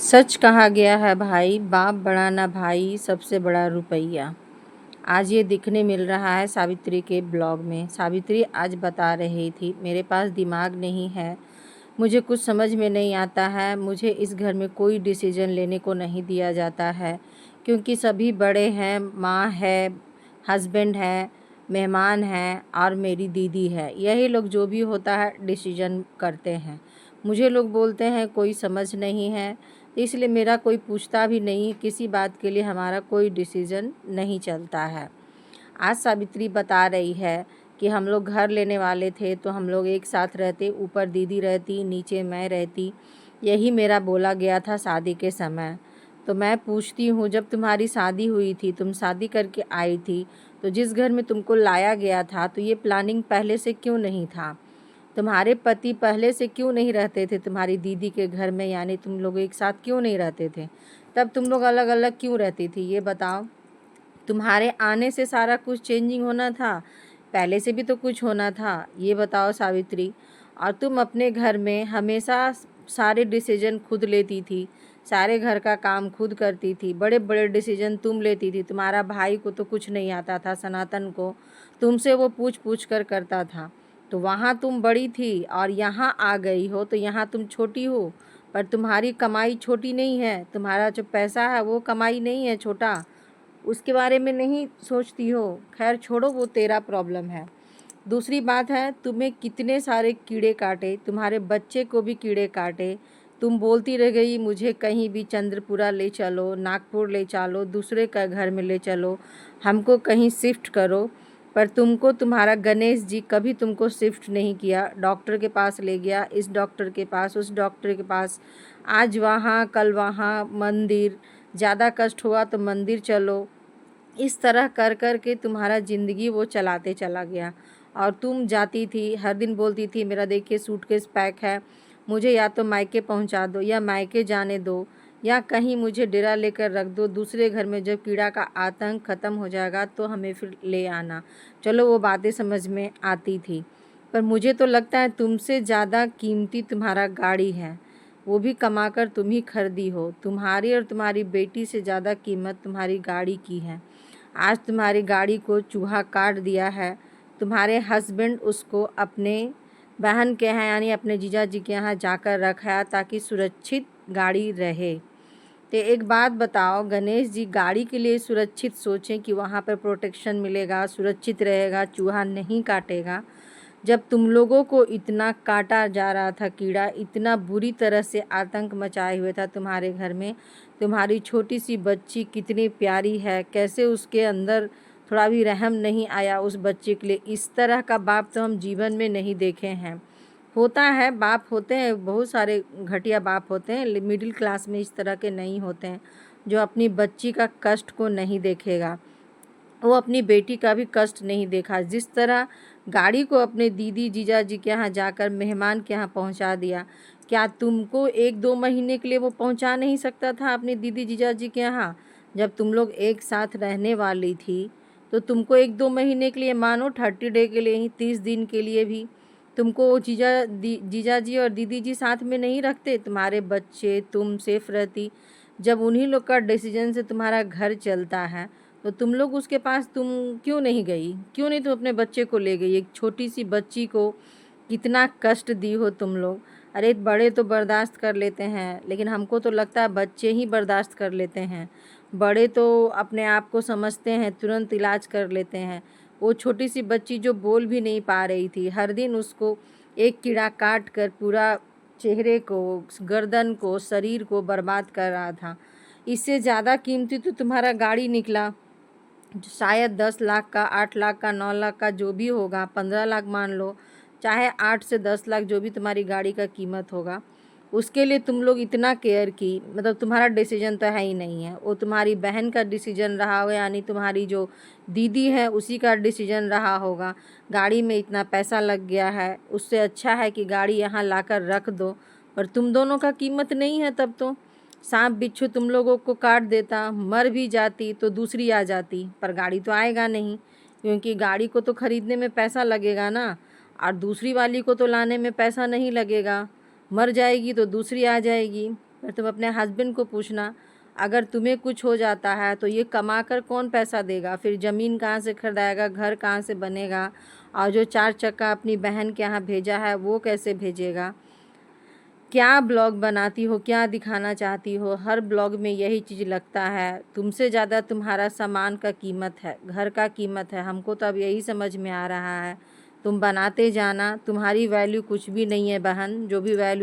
सच कहा गया है भाई, बाप बड़ा ना भाई, सबसे बड़ा रुपया। आज ये दिखने मिल रहा है सावित्री के ब्लॉग में। सावित्री आज बता रही थी, मेरे पास दिमाग नहीं है, मुझे कुछ समझ में नहीं आता है, मुझे इस घर में कोई डिसीजन लेने को नहीं दिया जाता है क्योंकि सभी बड़े हैं, माँ है, हस्बैंड है, मेहमान हैं और मेरी दीदी है। यही लोग जो भी होता है डिसीजन करते हैं। मुझे लोग बोलते हैं कोई समझ नहीं है, तो इसलिए मेरा कोई पूछता भी नहीं, किसी बात के लिए हमारा कोई डिसीजन नहीं चलता है। आज सावित्री बता रही है कि हम लोग घर लेने वाले थे तो हम लोग एक साथ रहते, ऊपर दीदी रहती, नीचे मैं रहती, यही मेरा बोला गया था शादी के समय। तो मैं पूछती हूँ, जब तुम्हारी शादी हुई थी, तुम शादी करके आई थी, तो जिस घर में तुमको लाया गया था तो ये प्लानिंग पहले से क्यों नहीं था? तुम्हारे पति पहले से क्यों नहीं रहते थे तुम्हारी दीदी के घर में, यानी तुम लोग एक साथ क्यों नहीं रहते थे? तब तुम लोग अलग अलग क्यों रहती थी, ये बताओ। तुम्हारे आने से सारा कुछ चेंजिंग होना था, पहले से भी तो कुछ होना था, ये बताओ सावित्री। और तुम अपने घर में हमेशा सारे डिसीजन खुद लेती थी, सारे घर का काम खुद करती थी, बड़े बड़े डिसीजन तुम लेती थी। तुम्हारा भाई को तो कुछ नहीं आता था, सनातन को, तुमसे वो पूछ पूछ कर करता था। तो वहाँ तुम बड़ी थी और यहाँ आ गई हो तो यहाँ तुम छोटी हो, पर तुम्हारी कमाई छोटी नहीं है, तुम्हारा जो पैसा है वो कमाई नहीं है छोटा, उसके बारे में नहीं सोचती हो। खैर छोड़ो, वो तेरा प्रॉब्लम है। दूसरी बात है, तुम्हें कितने सारे कीड़े काटे, तुम्हारे बच्चे को भी कीड़े काटे। तुम बोलती रह गई मुझे कहीं भी चंद्रपुरा ले चलो, नागपुर ले चलो, दूसरे का घर में ले चलो, हमको कहीं शिफ्ट करो, पर तुमको तुम्हारा गणेश जी कभी तुमको शिफ्ट नहीं किया। डॉक्टर के पास ले गया, इस डॉक्टर के पास, उस डॉक्टर के पास, आज वहाँ कल वहाँ, मंदिर, ज़्यादा कष्ट हुआ तो मंदिर चलो, इस तरह कर कर के तुम्हारा ज़िंदगी वो चलाते चला गया। और तुम जाती थी, हर दिन बोलती थी मेरा देखिए सूटकेस पैक है, मुझे या तो मायके पहुंचा दो, या मायके जाने दो, या कहीं मुझे डेरा लेकर रख दो, दूसरे घर में जब कीड़ा का आतंक ख़त्म हो जाएगा तो हमें फिर ले आना। चलो वो बातें समझ में आती थी, पर मुझे तो लगता है तुमसे ज़्यादा कीमती तुम्हारा गाड़ी है, वो भी कमा कर तुम ही खरीदी हो। तुम्हारी और तुम्हारी बेटी से ज़्यादा कीमत तुम्हारी गाड़ी की है। आज तुम्हारी गाड़ी को चूहा काट दिया है, तुम्हारे हस्बैंड उसको अपने बहन के यहाँ यानी अपने जीजा जी के यहाँ जाकर रखा ताकि सुरक्षित गाड़ी रहे। तो एक बात बताओ, गणेश जी गाड़ी के लिए सुरक्षित सोचें कि वहाँ पर प्रोटेक्शन मिलेगा, सुरक्षित रहेगा, चूहा नहीं काटेगा। जब तुम लोगों को इतना काटा जा रहा था कीड़ा, इतना बुरी तरह से आतंक मचाए हुए था तुम्हारे घर में, तुम्हारी छोटी सी बच्ची कितनी प्यारी है, कैसे उसके अंदर थोड़ा भी रहम नहीं आया उस बच्चे के लिए। इस तरह का बाप तो हम जीवन में नहीं देखे हैं। होता है, बाप होते हैं, बहुत सारे घटिया बाप होते हैं, मिडिल क्लास में इस तरह के नहीं होते हैं जो अपनी बच्ची का कष्ट को नहीं देखेगा। वो अपनी बेटी का भी कष्ट नहीं देखा। जिस तरह गाड़ी को अपने दीदी जीजा जी के यहाँ जाकर मेहमान के यहाँ पहुँचा दिया, क्या तुमको 1-2 महीने के लिए वो पहुँचा नहीं सकता था अपने दीदी जीजा जी के यहाँ? जब तुम लोग एक साथ रहने वाली थी तो तुमको 1-2 महीने के लिए, मानो 30 डे के लिए ही, 30 दिन के लिए भी तुमको जीजा जी और दीदी जी साथ में नहीं रखते? तुम्हारे बच्चे, तुम सेफ रहती। जब उन्हीं लोग का डिसीजन से तुम्हारा घर चलता है तो तुम लोग उसके पास तुम क्यों नहीं गई? क्यों नहीं तुम अपने बच्चे को ले गई? एक छोटी सी बच्ची को कितना कष्ट दी हो तुम लोग। अरे बड़े तो बर्दाश्त कर लेते हैं, लेकिन हमको तो लगता है बच्चे ही बर्दाश्त कर लेते हैं। बड़े तो अपने आप को समझते हैं, तुरंत इलाज कर लेते हैं। वो छोटी सी बच्ची जो बोल भी नहीं पा रही थी, हर दिन उसको एक कीड़ा काट कर पूरा चेहरे को, गर्दन को, शरीर को बर्बाद कर रहा था। इससे ज़्यादा कीमती तो तुम्हारा गाड़ी निकला, शायद 10 लाख का, 8 लाख का, 9 लाख का, जो भी होगा, 15 लाख मान लो, चाहे 8 से 10 लाख जो भी तुम्हारी गाड़ी का कीमत होगा, उसके लिए तुम लोग इतना केयर की। मतलब तुम्हारा डिसीजन तो है ही नहीं है, वो तुम्हारी बहन का डिसीजन रहा होगा, यानी तुम्हारी जो दीदी है उसी का डिसीजन रहा होगा। गाड़ी में इतना पैसा लग गया है, उससे अच्छा है कि गाड़ी यहाँ लाकर रख दो। पर तुम दोनों का कीमत नहीं है, तब तो सांप बिच्छू तुम लोगों को काट देता, मर भी जाती तो दूसरी आ जाती, पर गाड़ी तो आएगा नहीं, क्योंकि गाड़ी को तो ख़रीदने में पैसा लगेगा ना, और दूसरी वाली को तो लाने में पैसा नहीं लगेगा। मर जाएगी तो दूसरी आ जाएगी। पर तुम अपने हस्बैंड को पूछना, अगर तुम्हें कुछ हो जाता है तो ये कमा कर कौन पैसा देगा? फिर ज़मीन कहाँ से खरीदाएगा, घर कहाँ से बनेगा, और जो 4 चक्का अपनी बहन के यहाँ भेजा है वो कैसे भेजेगा? क्या ब्लॉग बनाती हो, क्या दिखाना चाहती हो? हर ब्लॉग में यही चीज़ लगता है, तुमसे ज़्यादा तुम्हारा सामान का कीमत है, घर का कीमत है। हमको तो अब यही समझ में आ रहा है। तुम बनाते जाना, तुम्हारी वैल्यू कुछ भी नहीं है बहन, जो भी वैल्यू